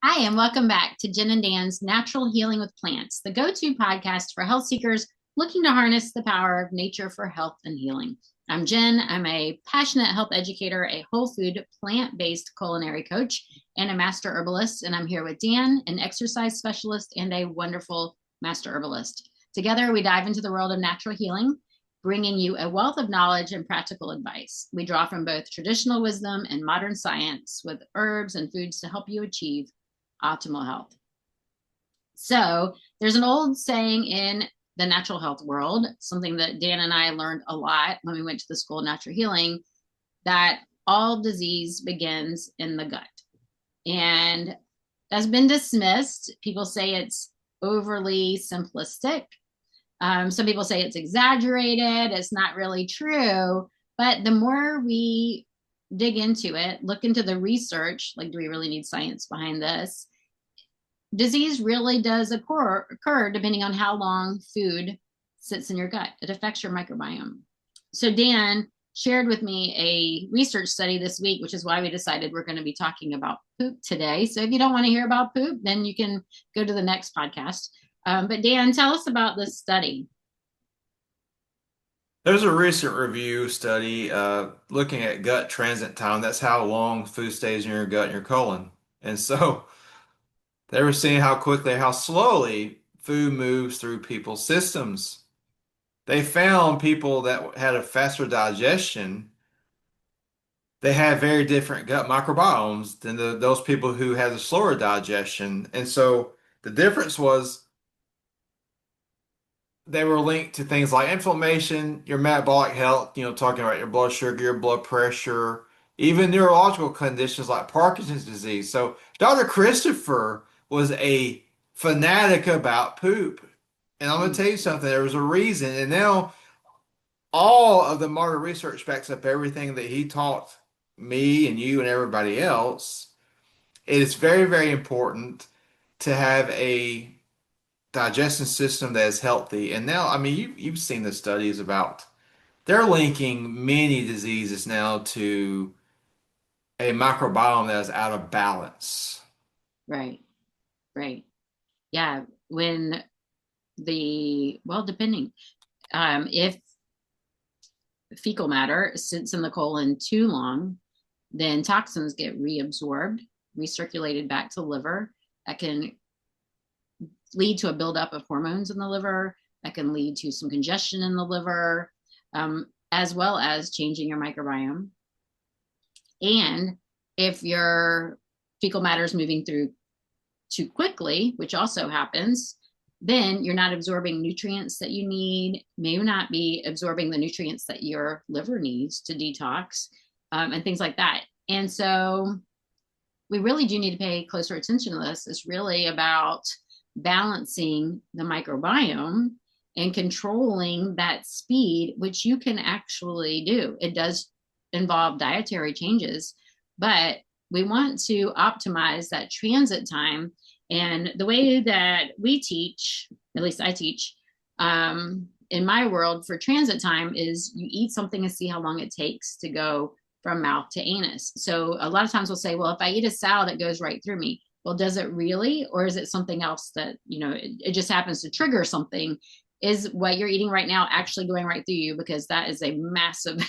Hi, and welcome back to Jen and Dan's Natural Healing with Plants, the go to podcast for health seekers looking to harness the power of nature for health and healing. I'm Jen. I'm a passionate health educator, a whole food, plant based culinary coach, and a master herbalist. And I'm here with Dan, an exercise specialist and a wonderful master herbalist. Together, we dive into the world of natural healing, bringing you a wealth of knowledge and practical advice. We draw from both traditional wisdom and modern science with herbs and foods to help you achieve optimal health. So there's an old saying in the natural health world, something that Dan and I learned a lot when we went to the School of Natural Healing, that all disease begins in the gut. And that's been dismissed. People say it's overly simplistic. Some people say it's exaggerated. It's not really true. But the more we dig into it, look into the research, like, do we really need science behind this? Disease really does occur depending on how long food sits in your gut. It affects your microbiome. So Dan shared with me a research study this week, which is why we decided we're going to be talking about poop today. So if you don't want to hear about poop, then you can go to the next podcast. But Dan, tell us about this study. There's a recent review study looking at gut transit time. That's how long food stays in your gut and your colon. And so they were seeing how quickly, how slowly food moves through people's systems. They found people that had a faster digestion, they had very different gut microbiomes than those people who had a slower digestion. And so the difference was they were linked to things like inflammation, your metabolic health, talking about your blood sugar, your blood pressure, even neurological conditions like Parkinson's disease. So Dr. Christopher was a fanatic about poop. And I'm going to tell you something, there was a reason. And now all of the modern research backs up everything that he taught me and you and everybody else. It is very, very important to have a digestion system that is healthy. And now, I mean, you've seen the studies about they're linking many diseases now to a microbiome that is out of balance. Right, right. Yeah, when well, depending, if fecal matter sits in the colon too long, then toxins get reabsorbed, recirculated back to the liver. That can lead to a buildup of hormones in the liver. That can lead to some congestion in the liver, as well as changing your microbiome. And if your fecal matter is moving through too quickly, which also happens, then you're not absorbing nutrients that you need, may not be absorbing the nutrients that your liver needs to detox, and things like that. And so we really do need to pay closer attention to this. It's really about balancing the microbiome and controlling that speed, which you can actually do. It does involve dietary changes, but we want to optimize that transit time. And the way that we teach, at least I teach, in my world for transit time is you eat something and see how long it takes to go from mouth to anus. So a lot of times we'll say, well, if I eat a salad, it goes right through me. Well, does it really? Or is it something else that, it just happens to trigger something? Is what you're eating right now actually going right through you? Because that is a massive,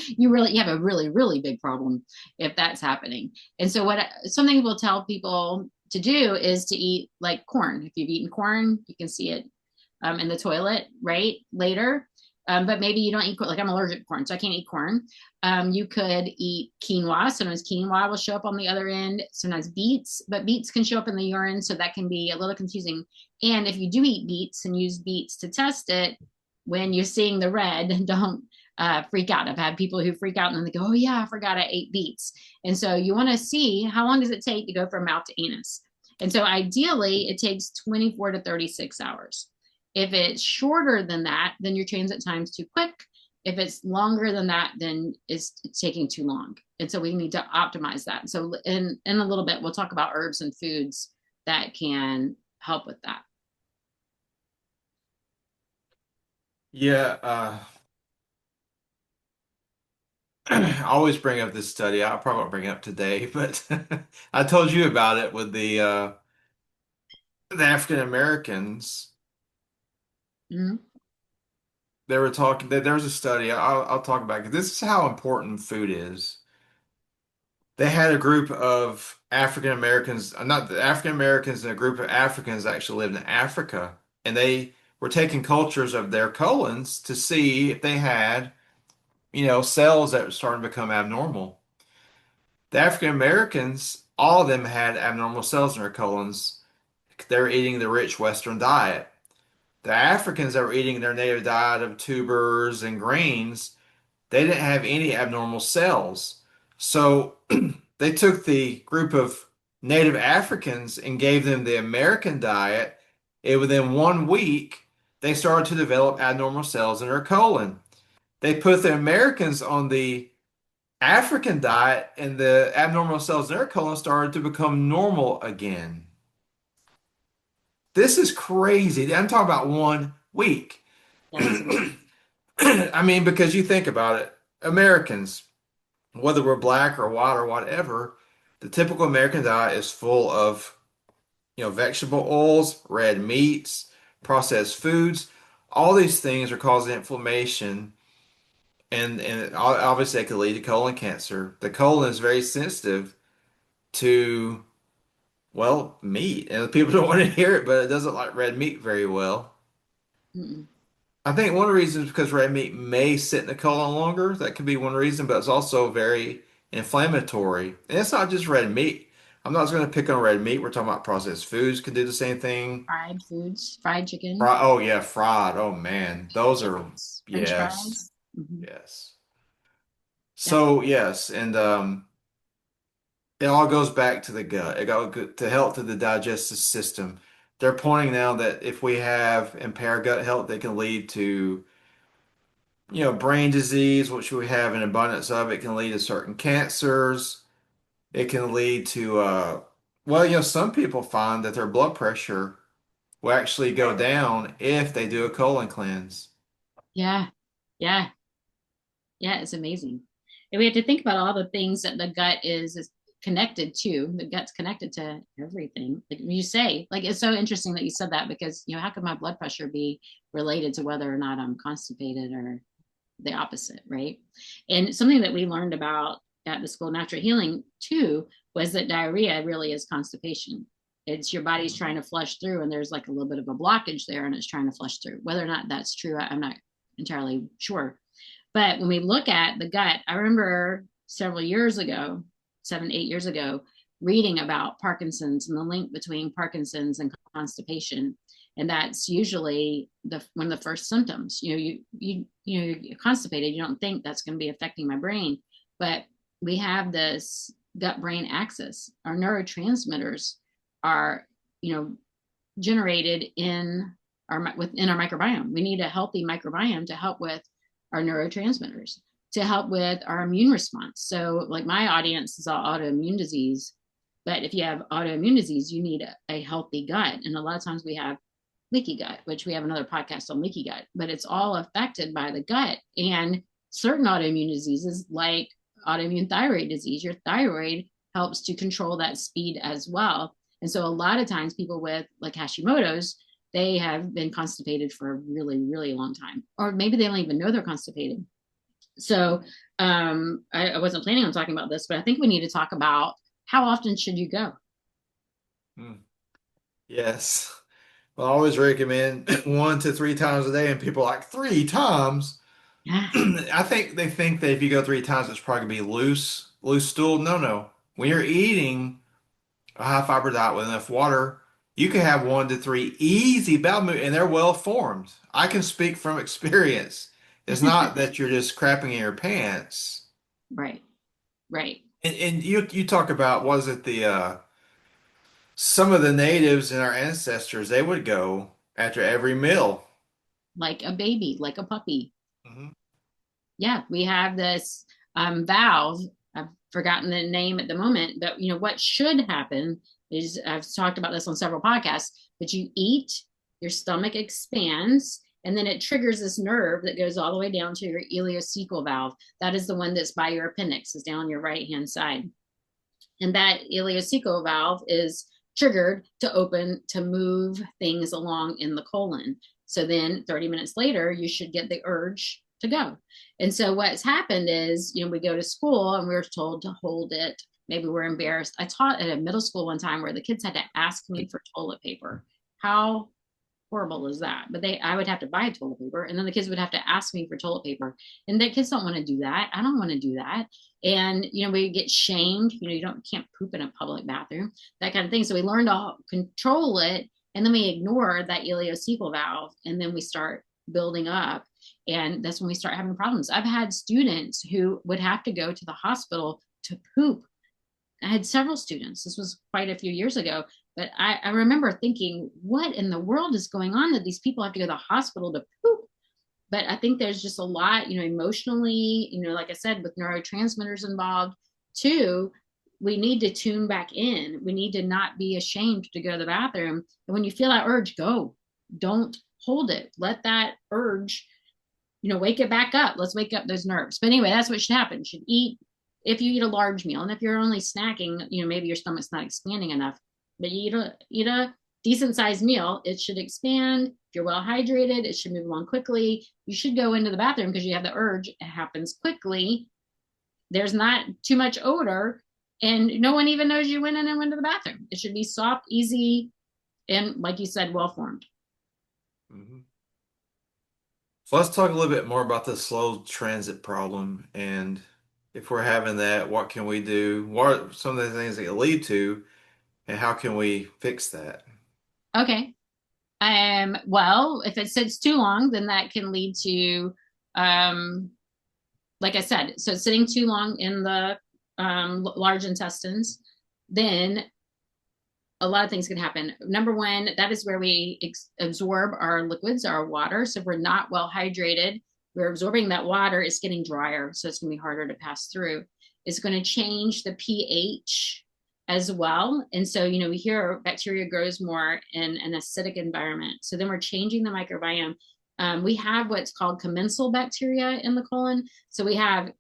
you have a really, really big problem if that's happening. And so something we'll tell people to do is to eat like corn. If you've eaten corn, you can see it in the toilet, right? Later. But maybe you don't eat corn. Like, I'm allergic to corn, so I can't eat corn. You could eat quinoa. Sometimes quinoa will show up on the other end. Sometimes beets, but beets can show up in the urine, so that can be a little confusing. And if you do eat beets and use beets to test it, when you're seeing the red, don't freak out. I've had people who freak out and then they go, "Oh yeah, I forgot I ate beets." And so you want to see how long does it take to go from mouth to anus. And so ideally, it takes 24 to 36 hours. If it's shorter than that, then your transit time's too quick. If it's longer than that, then it's taking too long. And so we need to optimize that. So in a little bit, we'll talk about herbs and foods that can help with that. Yeah, I always bring up this study. I probably won't bring it up today, but I told you about it with the African Americans. Mhm. They were talking. There was a study. I'll talk about it. This is how important food is. They had a group of African Americans, not the African Americans, and a group of Africans that actually lived in Africa, and they were taking cultures of their colons to see if they had, cells that were starting to become abnormal. The African Americans, all of them had abnormal cells in their colons. They were eating the rich Western diet. The Africans that were eating their native diet of tubers and grains, they didn't have any abnormal cells. So they took the group of native Africans and gave them the American diet. And within 1 week, they started to develop abnormal cells in their colon. They put the Americans on the African diet, and the abnormal cells in their colon started to become normal again. This is crazy. I'm talking about 1 week. Yeah, that's amazing. I mean, because you think about it, Americans, whether we're black or white or whatever, the typical American diet is full of, vegetable oils, red meats, processed foods. All these things are causing inflammation, and obviously they could lead to colon cancer. The colon is very sensitive to, well, meat, and people don't want to hear it, but it doesn't like red meat very well. Mm-mm. I think one reason is because red meat may sit in the colon longer. That could be one reason, but it's also very inflammatory. And it's not just red meat. I'm not just going to pick on red meat. We're talking about processed foods can do the same thing. Fried foods, fried chicken, Fried, oh yeah, fried. Oh man, those are chips, French yes, fries. Hmm. yes. Yep. So yes, and it all goes back to the gut. It goes to help to the digestive system. They're pointing now that if we have impaired gut health, they can lead to brain disease, which we have an abundance of. It can lead to certain cancers. It can lead to, well, some people find that their blood pressure will actually go down if they do a colon cleanse. Yeah. Yeah. Yeah. It's amazing. And we have to think about all the things that the gut is connected to. The gut's connected to everything. Like you say, like it's so interesting that you said that because, how could my blood pressure be related to whether or not I'm constipated or the opposite, right? And something that we learned about at the School of Natural Healing too was that diarrhea really is constipation. It's your body's trying to flush through, and there's like a little bit of a blockage there, and it's trying to flush through. Whether or not that's true, I'm not entirely sure. But when we look at the gut, I remember several years ago, 7, 8 years ago, reading about Parkinson's and the link between Parkinson's and constipation. And that's usually one of the first symptoms. You're constipated. You don't think that's going to be affecting my brain, but we have this gut-brain axis. Our neurotransmitters are, you know, generated within our microbiome. We need a healthy microbiome to help with our neurotransmitters, to help with our immune response. So, like my audience is all autoimmune disease, but if you have autoimmune disease, you need a healthy gut. And a lot of times we have leaky gut, which we have another podcast on leaky gut, but it's all affected by the gut. And certain autoimmune diseases, like autoimmune thyroid disease, your thyroid helps to control that speed as well. And so a lot of times people with like Hashimoto's, they have been constipated for a really, really long time, or maybe they don't even know they're constipated. So I wasn't planning on talking about this, but I think we need to talk about how often should you go? Hmm. Yes. Well, I always recommend 1 to 3 times a day, and people are like 3 times. Yeah, I think they think that if you go 3 times, it's probably gonna be loose stool. No, no. When you're eating a high fiber diet with enough water, you can have 1 to 3 easy bowel movements, and they're well formed. I can speak from experience. It's not that you're just crapping in your pants. right, right. And you talk about, was it the some of the natives and our ancestors, they would go after every meal. Like a baby, like a puppy. Mhm. Yeah, we have this valve. I've forgotten the name at the moment, but what should happen is I've talked about this on several podcasts. But you eat, your stomach expands, And then it triggers this nerve that goes all the way down to your ileocecal valve. That is the one that's by your appendix, is down your right hand side. And that ileocecal valve is triggered to open to move things along in the colon. So then 30 minutes later, you should get the urge to go. And so what's happened is, we go to school and we're told to hold it. Maybe we're embarrassed. I taught at a middle school one time where the kids had to ask me for toilet paper. How horrible is that? But I would have to buy toilet paper, and then the kids would have to ask me for toilet paper, and the kids don't want to do that. I don't want to do that. And we get shamed. You can't poop in a public bathroom, that kind of thing. So we learn to control it, and then we ignore that ileocecal valve, and then we start building up, and that's when we start having problems. I've had students who would have to go to the hospital to poop. I had several students. This was quite a few years ago, but I remember thinking, what in the world is going on that these people have to go to the hospital to poop? But I think there's just a lot, emotionally, like I said, with neurotransmitters involved too. We need to tune back in. We need to not be ashamed to go to the bathroom. And when you feel that urge, go. Don't hold it. Let that urge, wake it back up. Let's wake up those nerves. But anyway, that's what should happen. You should eat, if you eat a large meal, and if you're only snacking, maybe your stomach's not expanding enough, but you eat a decent sized meal, it should expand. If you're well hydrated, it should move along quickly. You should go into the bathroom because you have the urge. It happens quickly. There's not too much odor, and no one even knows you went in and went to the bathroom. It should be soft, easy, and like you said, well formed. Mhm. So let's talk a little bit more about the slow transit problem. And if we're having that, what can we do? What are some of the things that it lead to, and how can we fix that? Okay. Well, if it sits too long, then that can lead to, um, like I said, so sitting too long in the large intestines, then a lot of things can happen. Number one, that is where we absorb our liquids, our water. So if we're not well hydrated, we're absorbing that water, it's getting drier. So it's going to be harder to pass through. It's going to change the pH as well. And so, we hear bacteria grows more in an acidic environment. So then we're changing the microbiome. We have what's called commensal bacteria in the colon. So we have,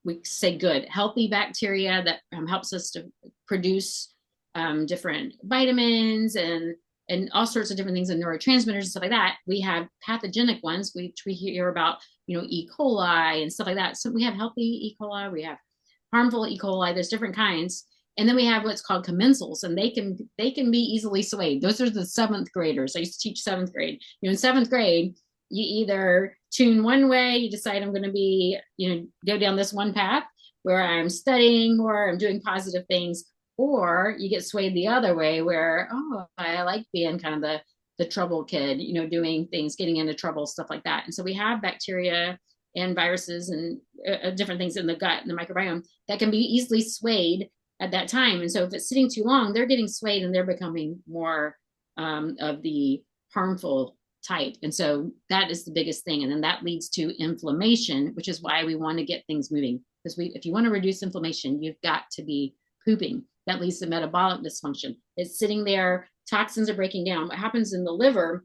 we say good, healthy bacteria that helps us to produce different vitamins and all sorts of different things and neurotransmitters and stuff like that. We have pathogenic ones, which we hear about, E. coli and stuff like that. So we have healthy E. coli, we have harmful E. coli. There's different kinds. And then we have what's called commensals, and they can be easily swayed. Those are the seventh graders. I used to teach seventh grade. In seventh grade, you either tune one way, you decide I'm going to be, go down this one path where I'm studying or I'm doing positive things, or you get swayed the other way where, oh, I like being kind of the trouble kid, doing things, getting into trouble, stuff like that. And so we have bacteria and viruses and different things in the gut and the microbiome that can be easily swayed at that time. And so if it's sitting too long, they're getting swayed and they're becoming more of the harmful type. And so that is the biggest thing. And then that leads to inflammation, which is why we want to get things moving. Because if you want to reduce inflammation, you've got to be pooping. That leads to metabolic dysfunction. It's sitting there, toxins are breaking down. What happens in the liver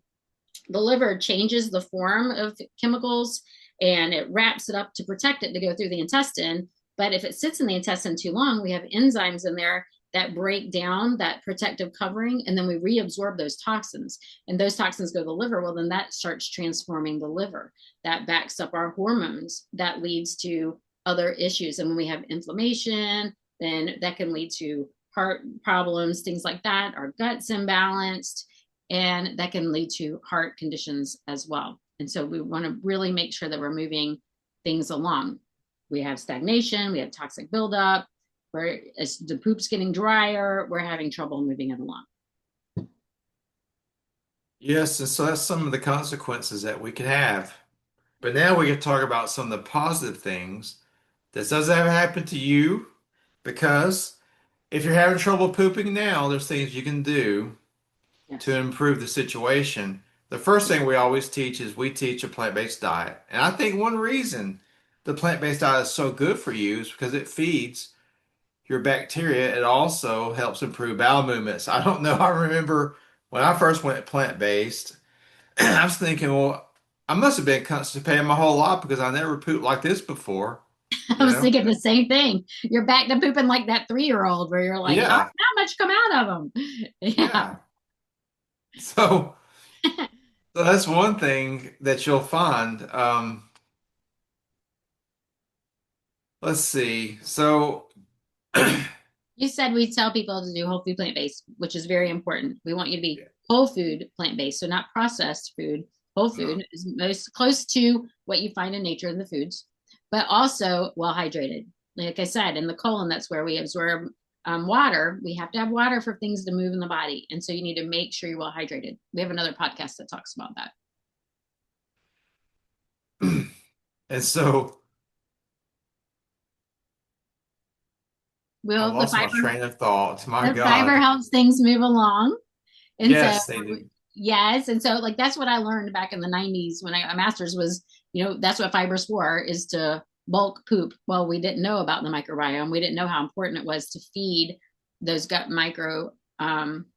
changes the form of chemicals and it wraps it up to protect it to go through the intestine. But if it sits in the intestine too long, we have enzymes in there that break down that protective covering, and then we reabsorb those toxins. And those toxins go to the liver. Well, then that starts transforming the liver. That backs up our hormones. That leads to other issues. And when we have inflammation, then that can lead to heart problems, things like that. Our gut's imbalanced, and that can lead to heart conditions as well. And so we want to really make sure that we're moving things along. We have stagnation, we have toxic buildup, where as the poop's getting drier, we're having trouble moving it along. Yes, and so that's some of the consequences that we could have. But now we can talk about some of the positive things. This doesn't ever happen to you because if you're having trouble pooping now, there's things you can do to Yes. improve the situation. The first thing we always teach is we teach a plant-based diet. And I think one reason the plant-based diet is so good for you is because it feeds your bacteria. It also helps improve bowel movements. I don't know. I remember when I first went plant-based, I was thinking, well, I must have been constipated my whole life because I never pooped like this before, I you was know? thinking the same thing. You're back to pooping like that 3-year-old where you're like, not Yeah, not much come out of them. Yeah. yeah. So, so that's one thing that you'll find. Let's see. So, You said we tell people to do whole food plant based, which is very important. We want you to be yeah, whole food plant based, so not processed food. Whole no. food is most close to what you find in nature in the foods, but also well hydrated. Like I said, in the colon, that's where we absorb water. We have to have water for things to move in the body, and so you need to make sure you're well hydrated. We have another podcast that talks about that. And so I Will lost my train of thought. My the fiber God. helps things move along. And so, Yes, they do. yes. And so, like, that's what I learned back in the 90s when I got my master's was, that's what fiber's for is to bulk poop. Well, we didn't know about the microbiome. We didn't know how important it was to feed those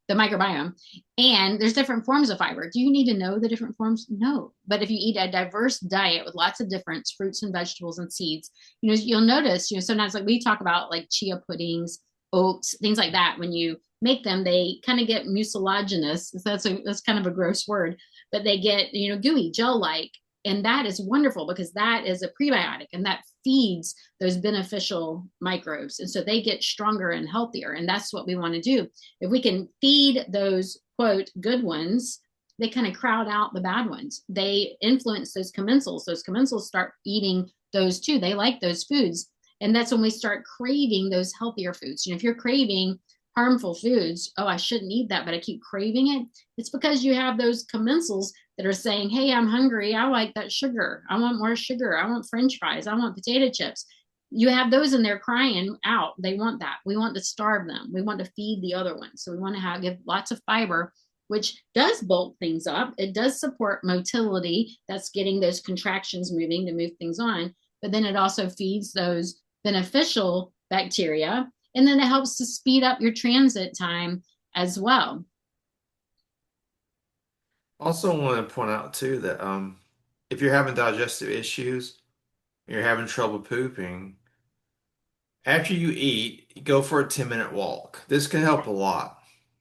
the microbiome. And there's different forms of fiber. Do you need to know the different forms? No. But if you eat a diverse diet with lots of different fruits and vegetables and seeds, you'll notice, sometimes like we talk about like chia puddings, oats, things like that. When you make them, they kind of get mucilaginous. That's kind of a gross word, but they get gooey, gel-like, and that is wonderful because that is a prebiotic and that feeds those beneficial microbes, and so they get stronger and healthier. And that's what we want to do. If we can feed those quote good ones, they kind of crowd out the bad ones. They influence those commensals. Those commensals start eating those too. They like those foods. And that's when we start craving those healthier foods. If you're craving harmful foods, oh, I shouldn't eat that, but I keep craving it. It's because you have those commensals that are saying, hey, I'm hungry. I like that sugar. I want more sugar. I want French fries. I want potato chips. You have those in there crying out. They want that. We want to starve them. We want to feed the other ones. So we want to give lots of fiber, which does bulk things up. It does support motility. That's getting those contractions moving to move things on. But then it also feeds those beneficial bacteria, and then it helps to speed up your transit time as well. Also, want to point out too that if you're having digestive issues, you're having trouble pooping, after you eat, you go for a 10-minute walk. This can help a lot.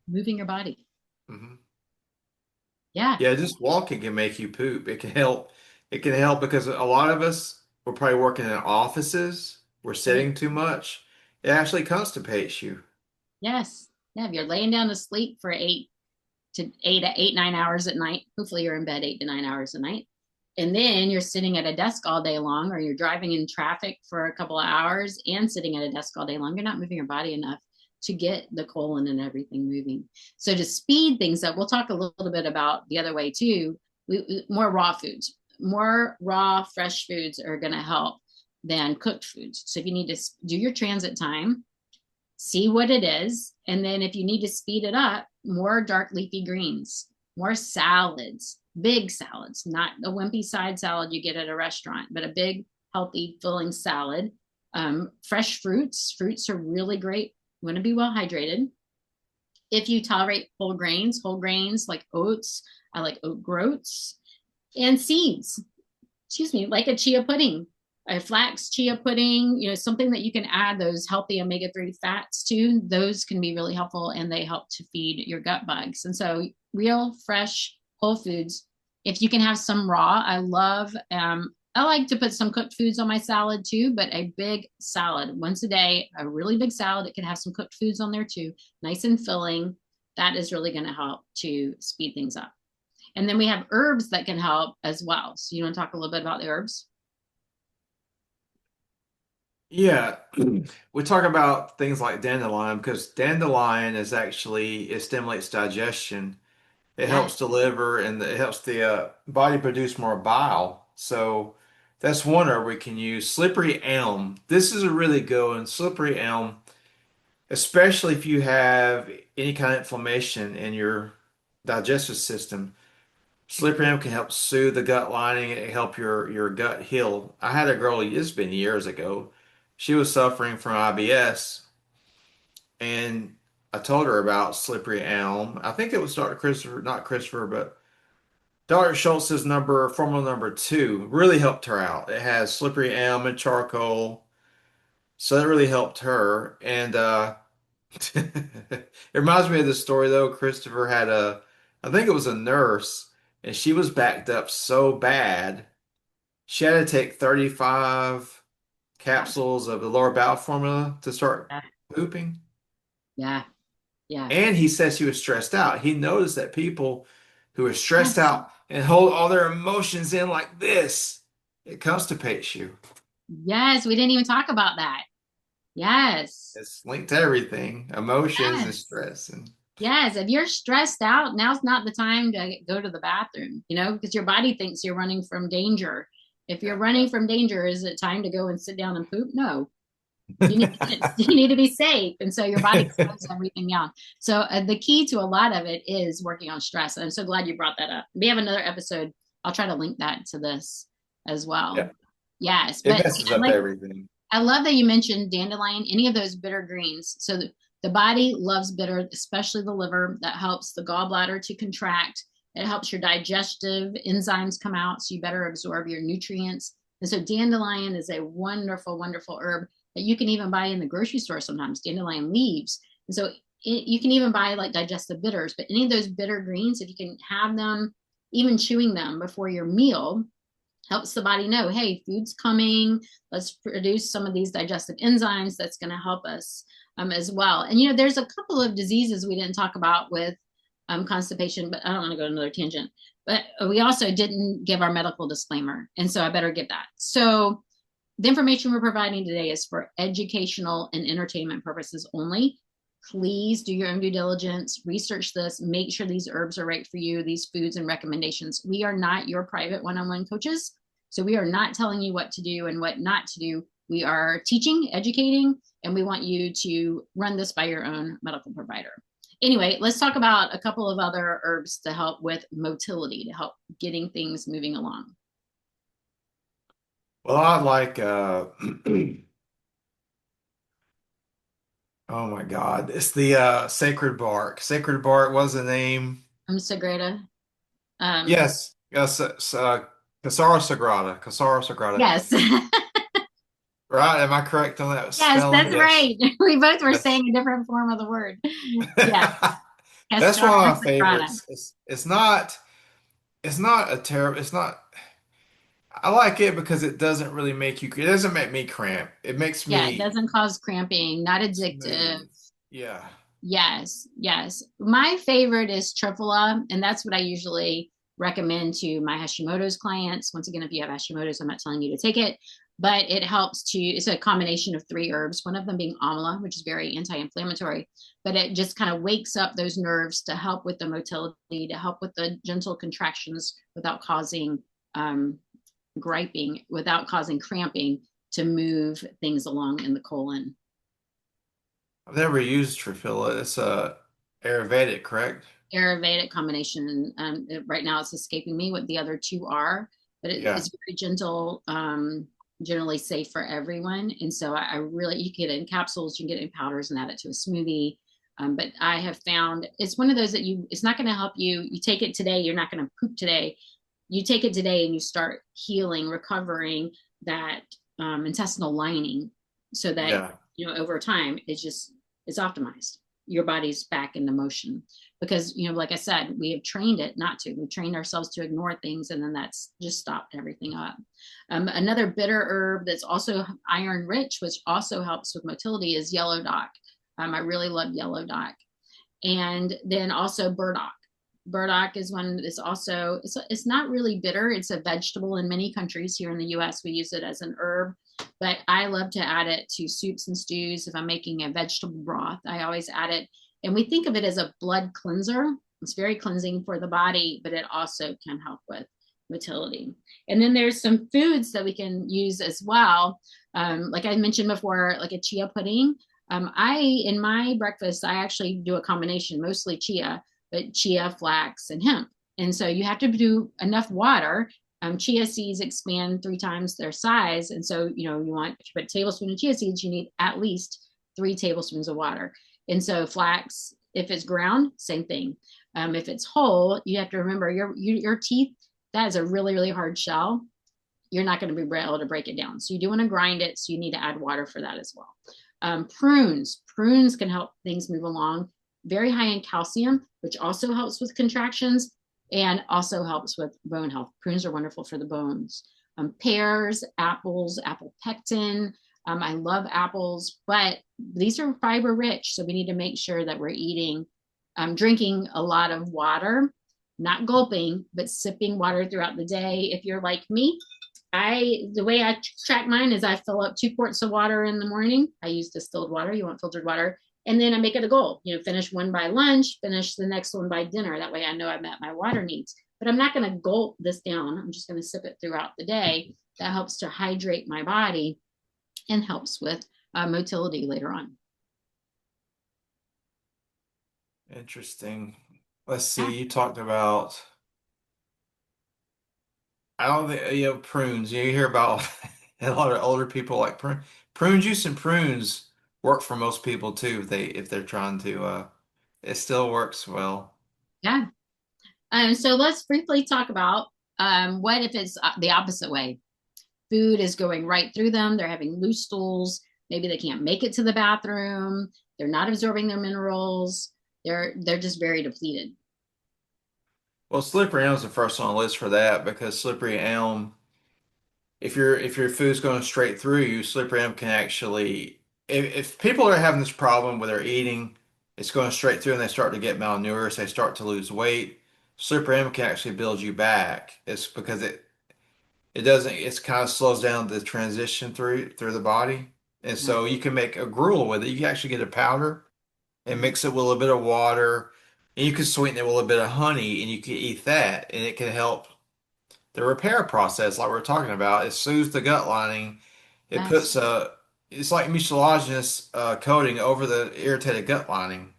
Moving your body. Mhm. Yeah. Yeah, just walking can make you poop. It can help. It can help because a lot of us, we're probably working in offices, we're Right. sitting too much. It actually constipates you. Yes. Yeah. If you're laying down to sleep for 8 to 9 hours at night, hopefully you're in bed 8 to 9 hours a night. And then you're sitting at a desk all day long, or you're driving in traffic for a couple of hours and sitting at a desk all day long. You're not moving your body enough to get the colon and everything moving. So to speed things up, we'll talk a little bit about the other way too. More raw foods, more raw, fresh foods are going to help than cooked foods. So if you need to do your transit time, see what it is. And then if you need to speed it up, more dark leafy greens, more salads, big salads, not a wimpy side salad you get at a restaurant, but a big, healthy, filling salad. Fresh fruits. Fruits are really great. You want to be well hydrated. If you tolerate whole grains like oats, I like oat groats and seeds, excuse me, like a chia pudding, a flax chia pudding, something that you can add those healthy omega-3 fats to. Those can be really helpful and they help to feed your gut bugs. And so, real, fresh, whole foods. If you can have some raw, I like to put some cooked foods on my salad too, but a big salad once a day, a really big salad, it can have some cooked foods on there too, nice and filling. That is really going to help to speed things up. And then we have herbs that can help as well. So you want to talk a little bit about the herbs? Yeah, we talk about things like dandelion because dandelion is actually, it stimulates digestion. It Yes. helps the liver and it helps the body produce more bile. So that's one herb we can use. Slippery elm. This is a really good one. Slippery elm, especially if you have any kind of inflammation in your digestive system. Slippery elm can help soothe the gut lining. It can help your gut heal. I had a girl, it's been years ago. She was suffering from IBS, and I told her about slippery elm. I think it was Dr. Christopher, not Christopher, but Dr. Schultz's formula number two really helped her out. It has slippery elm and charcoal, so that really helped her. And it reminds me of the story though. Christopher had I think it was a nurse, and she was backed up so bad, she had to take 35 Wow. capsules of the lower bowel formula to start Yeah. pooping. Yeah. Yeah. And he said she was stressed out. He noticed that people who are stressed Yes. out and hold all their emotions in like this, it constipates you. Yes. We didn't even talk about that. Yes. It's linked to everything, emotions and Yes. stress. And Yes. If you're stressed out, now's not the time to go to the bathroom, because your body thinks you're running from danger. If you're yeah. running from danger, is it time to go and sit down and poop? No. You need you need to be safe, and so your body slows everything down. So the key to a lot of it is working on stress. And I'm so glad you brought that up. We have another episode. I'll try to link that to this as Yeah. well. Yes, It but messes I up like everything. I love that you mentioned dandelion, any of those bitter greens. So the body loves bitter, especially the liver. That helps the gallbladder to contract. It helps your digestive enzymes come out so you better absorb your nutrients. And so dandelion is a wonderful, wonderful herb that you can even buy in the grocery store sometimes, dandelion leaves. And so you can even buy like digestive bitters, but any of those bitter greens, if you can have them, even chewing them before your meal, helps the body know, hey, food's coming. Let's produce some of these digestive enzymes that's going to help us as well. And there's a couple of diseases we didn't talk about with constipation, but I don't want to go to another tangent. But we also didn't give our medical disclaimer, and so I better give that. So the information we're providing today is for educational and entertainment purposes only. Please do your own due diligence, research this, make sure these herbs are right for you, these foods and recommendations. We are not your private one on one coaches. So we are not telling you what to do and what not to do. We are teaching, educating, and we want you to run this by your own medical provider. Anyway, let's talk about a couple of other herbs to help with motility, to help getting things moving along. Well, I like oh my God. It's the sacred bark. Sacred bark was the name. Sagrada. Um, Yes. Yes, Casara Sagrada. Casara Sagrada. yes. Right? Am I correct on that Yes, spelling? that's Yes. right. We both were Yes. saying a different form of the word. Yes, That's Castrata one of my sagrada. favorites. It's not a terrible it's not I like it because it doesn't make me cramp. It makes Yeah, it me doesn't cause cramping, not addictive. smooth. Yeah. Yes, yes. My favorite is triphala, and that's what I usually recommend to my Hashimoto's clients. Once again, if you have Hashimoto's, I'm not telling you to take it, but it's a combination of three herbs, one of them being amla, which is very anti-inflammatory, but it just kind of wakes up those nerves to help with the motility, to help with the gentle contractions without causing um, griping, without causing cramping, to move things along in the colon. I've never used Trifila. It's a Ayurvedic, correct? Ayurvedic combination. Right now, it's escaping me what the other two are, but Yeah. it's very gentle, generally safe for everyone. And so I really, you can get it in capsules, you can get it in powders and add it to a smoothie. But I have found it's one of those that it's not going to help you. You take it today, you're not going to poop today. You take it today and you start healing, recovering that intestinal lining so that, Yeah. over time, it's optimized. Your body's back into motion because like I said, we have trained it not to. We've trained ourselves to ignore things, and then that's just stopped everything up. Another bitter herb that's also iron rich, which also helps with motility, is yellow dock. I really love yellow dock. And then also burdock. Burdock is one that's also, it's not really bitter. It's a vegetable in many countries. Here in the US, we use it as an herb, but I love to add it to soups and stews. If I'm making a vegetable broth, I always add it. And we think of it as a blood cleanser. It's very cleansing for the body, but it also can help with motility. And then there's some foods that we can use as well. Like I mentioned before, like a chia pudding. In my breakfast, I actually do a combination, mostly chia, but chia, flax, and hemp. And so you have to do enough water. Chia seeds expand 3 times their size. And so, if you put a tablespoon of chia seeds, you need at least 3 tablespoons of water. And so flax If it's ground, same thing. If it's whole, you have to remember your teeth. That is a really really hard shell. You're not going to be able to break it down. So you do want to grind it. So you need to add water for that as well. Prunes can help things move along. Very high in calcium, which also helps with contractions and also helps with bone health. Prunes are wonderful for the bones. Pears, apples, apple pectin. I love apples, but these are fiber rich. So we need to make sure that we're drinking a lot of water, not gulping, but sipping water throughout the day. If you're like me, the way I track mine is I fill up 2 quarts of water in the morning. I use distilled water. You want filtered water. And then I make it a goal, finish one by lunch, finish the next one by dinner. That way I know I met my water needs. But I'm not going to gulp this down. I'm just going to sip it throughout the day. That helps to hydrate my body and helps with motility later on. Interesting. Let's Yeah, see. You talked about, I don't think, prunes. You hear about a lot of older people like prune juice, and prunes work for most people too if they're trying to it still works well. yeah. So let's briefly talk about what if it's the opposite way. Food is going right through them. They're having loose stools. Maybe they can't make it to the bathroom. They're not absorbing their minerals. They're just very depleted. Well, slippery elm's the first on the list for that because slippery elm, if your food's going straight through you, slippery elm can actually, if people are having this problem where they're eating, it's going straight through and they start to get malnourished, they start to lose weight. Slippery elm can actually build you back. It's because it doesn't, it's kind of slows down the transition through the body. And Yeah, so you can make a gruel with it. You can actually get a powder and mhm. mix it with a little bit of water. And you can sweeten it with a little bit of honey and you can eat that. And it can help the repair process, like we're talking about. It soothes the gut lining. It Yes. puts it's like mucilaginous coating over the irritated gut lining.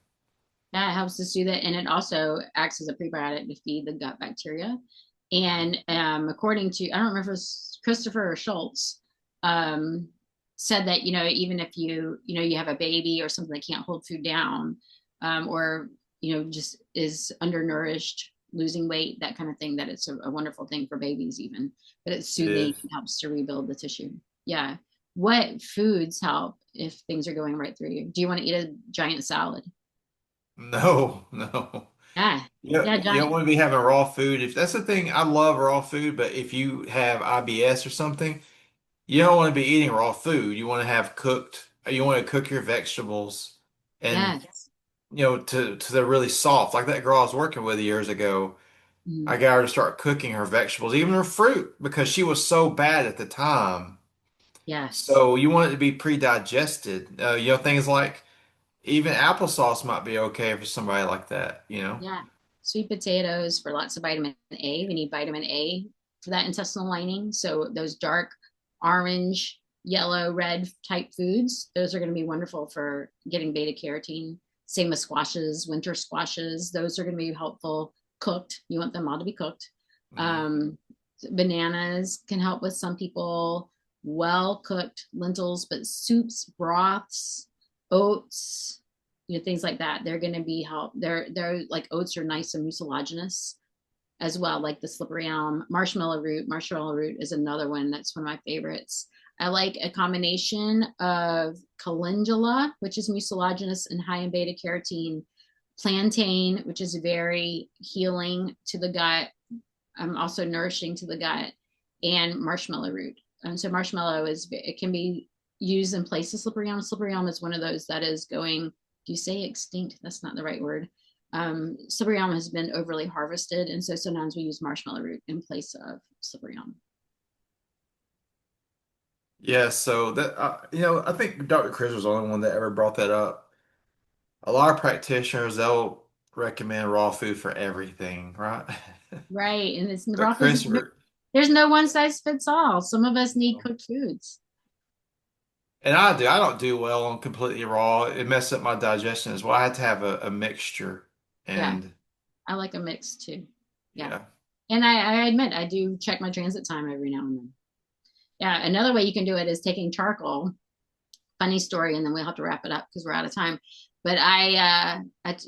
Yeah, it helps to soothe it, and it also acts as a prebiotic to feed the gut bacteria. And according to, I don't remember if it was Christopher or Schultz, um, said that even if you have a baby or something that can't hold food down, or just is undernourished, losing weight, that kind of thing, that it's a wonderful thing for babies even. But it's It soothing is. and helps to rebuild the tissue. Yeah. What foods help if things are going right through you? Do you want to eat a giant salad? No, no. Yeah, yeah, You don't giant. want to be having raw food. If that's the thing, I love raw food, but if you have IBS or something, you don't want to be eating raw food. You want to have cooked, you want to cook your vegetables and Yes. to they're really soft. Like that girl I was working with years ago, Mm, I got her to start cooking her vegetables, even her fruit, because she was so bad at the time. yes. So you want it to be pre-digested. Things like even applesauce might be okay for somebody like that. Yeah. Sweet potatoes for lots of vitamin A. We need vitamin A for that intestinal lining. So those dark orange, yellow, red type foods, those are going to be wonderful for getting beta carotene. Same with squashes, winter squashes. Those are going to be helpful cooked. You want them all to be cooked. Mhm. Um, Bananas can help with some people. Well cooked lentils, but soups, broths, oats, things like that. They're going to be help. They're like oats are nice and mucilaginous as well, like the slippery elm. Marshmallow root. Marshmallow root is another one that's one of my favorites. I like a combination of calendula, which is mucilaginous and high in beta carotene, plantain, which is very healing to the gut, also nourishing to the gut, and marshmallow root. And so marshmallow it can be used in place of slippery elm. Slippery elm is one of those that is going. Do you say extinct? That's not the right word. Slippery elm has been overly harvested, and so sometimes we use marshmallow root in place of slippery elm. Yeah, so that I think Dr. Chris was the only one that ever brought that up. A lot of practitioners they'll recommend raw food for everything, right? Right, and it's But raw foods. Christopher, There's no one size fits all. Some of us need cooked foods. and I don't do well on completely raw. It messes up my digestion as well. I had to have a mixture, Yeah, and I like a mix too. Yeah, yeah. and I admit I do check my transit time every now and then. Yeah, another way you can do it is taking charcoal. Funny story, and then we'll have to wrap it up because we're out of time. But I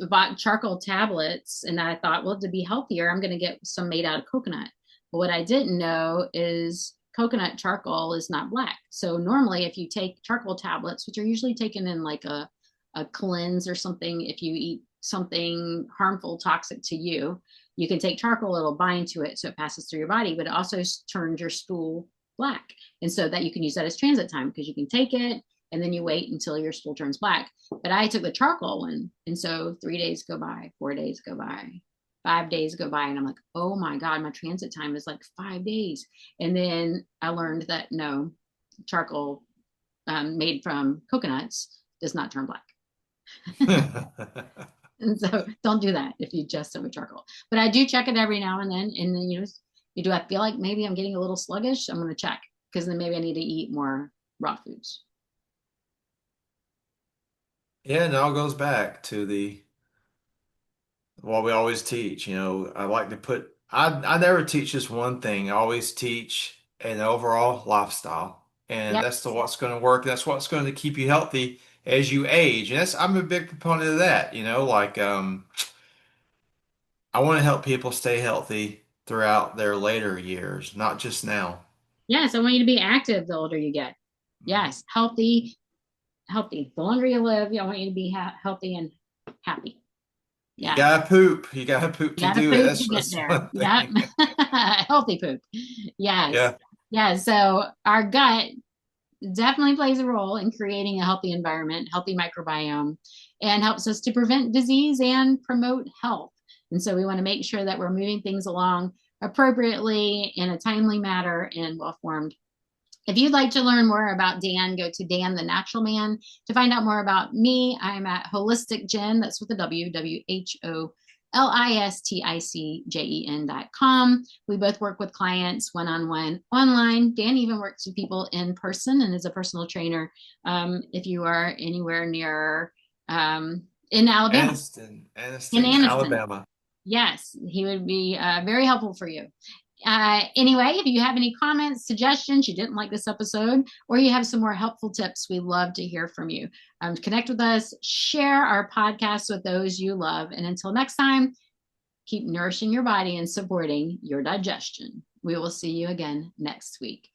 bought charcoal tablets, and I thought, well, to be healthier, I'm going to get some made out of coconut. But what I didn't know is coconut charcoal is not black. So normally, if you take charcoal tablets, which are usually taken in like a cleanse or something, if you eat something harmful, toxic to you, you can take charcoal, it'll bind to it so it passes through your body, but it also turns your stool black. And so that you can use that as transit time because you can take it and then you wait until your stool turns black. But I took the charcoal one. And so 3 days go by, 4 days go by, 5 days go by. And I'm like, oh my God, my transit time is like 5 days. And then I learned that no, charcoal made from coconuts does not turn black. And so don't do that if you just do with charcoal. But I do check it every now and then. And then you do, I feel like maybe I'm getting a little sluggish. I'm going to check because then maybe I need to eat more raw foods. Yeah, and it all goes back to the what we always teach. I like to put I never teach just one thing. I always teach an overall lifestyle. And Yep. that's what's going to work. That's what's going to keep you healthy as you age. And I'm a big proponent of that, like I want to help people stay healthy throughout their later years, not just now. Yes. I want you to be active the older you get. Mhm. Yes. Healthy, healthy. The longer you live, I want you to be healthy and happy. You Yes. gotta poop. You gotta poop You to got to do it. poop That's to get that's there. one Yep. thing. Healthy poop. Yes. Yeah. Yeah. So our gut definitely plays a role in creating a healthy environment, healthy microbiome, and helps us to prevent disease and promote health. And so we want to make sure that we're moving things along appropriately in a timely manner and well formed. If you'd like to learn more about Dan, go to Dan the Natural Man. To find out more about me, I'm at Holistic Jen, that's with a WHOLISTICJEN.com. We both work with clients one on one online. Dan even works with people in person and is a personal trainer if you are anywhere near in Alabama, in Anniston, Anniston. Alabama. Yes, he would be very helpful for you. Anyway, if you have any comments, suggestions, you didn't like this episode, or you have some more helpful tips, we love to hear from you. Connect with us, share our podcast with those you love. And until next time, keep nourishing your body and supporting your digestion. We will see you again next week.